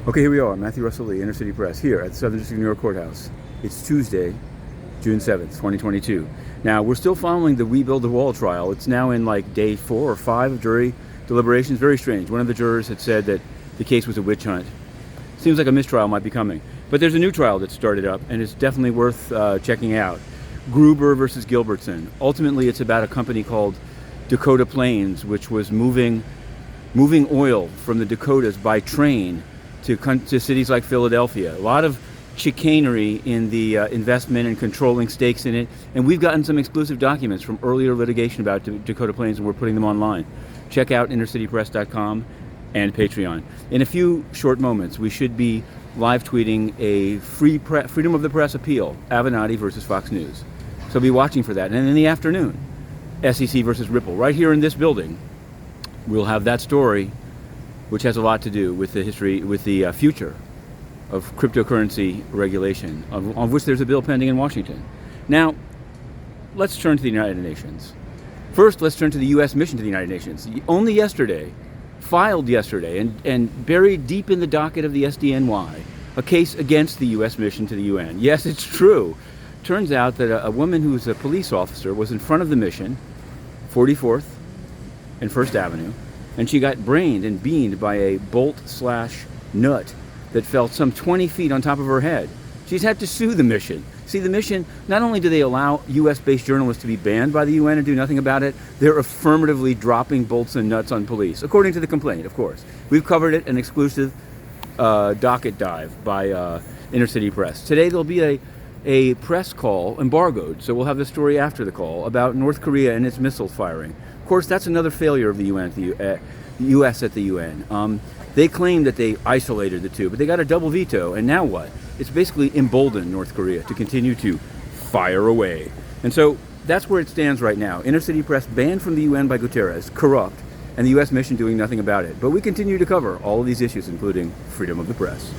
Okay, here we are, Matthew Russell Lee, Inner City Press, here at the Southern District of New York Courthouse. It's Tuesday, June 7th, 2022. Now, we're still following the We Build the Wall trial. It's now in like day 4 or 5 of jury deliberations. Very strange. One of the jurors had said that the case was a witch hunt. Seems like a mistrial might be coming. But there's a new trial that started up, and it's definitely worth checking out. Gruber versus Gilbertson. Ultimately, it's about a company called Dakota Plains, which was moving oil from the Dakotas by train to cities like Philadelphia. A lot of chicanery in the investment and controlling stakes in it. And we've gotten some exclusive documents from earlier litigation about Dakota Plains, and we're putting them online. Check out innercitypress.com and Patreon. In a few short moments, we should be live tweeting a freedom of the press appeal, Avenatti versus Fox News. So be watching for that. And in the afternoon, SEC versus Ripple, right here in this building, we'll have that story, which has a lot to do with the history, with the future of cryptocurrency regulation, of which there's a bill pending in Washington. Now, let's turn to the United Nations. First, let's turn to the U.S. mission to the United Nations. Only yesterday, filed yesterday, and buried deep in the docket of the SDNY, a case against the U.S. mission to the UN. Yes, it's true. Turns out that a woman who's a police officer was in front of the mission, 44th and 1st Avenue, and she got brained and beamed by a bolt/nut that fell some 20 feet on top of her head. She's had to sue the mission. See, the mission, not only do they allow U.S.-based journalists to be banned by the UN and do nothing about it, they're affirmatively dropping bolts and nuts on police, according to the complaint, of course. We've covered it, an exclusive docket dive by Inner City Press. Today there'll be a press call, embargoed, so we'll have the story after the call, about North Korea and its missile firing. Of course, that's another failure of the UN, the U.S. at the UN. They claim that they isolated the two, but they got a double veto, and now what? It's basically emboldened North Korea to continue to fire away. And so that's where it stands right now. Inner City Press banned from the UN by Guterres, corrupt, and the U.S. mission doing nothing about it. But we continue to cover all of these issues, including freedom of the press.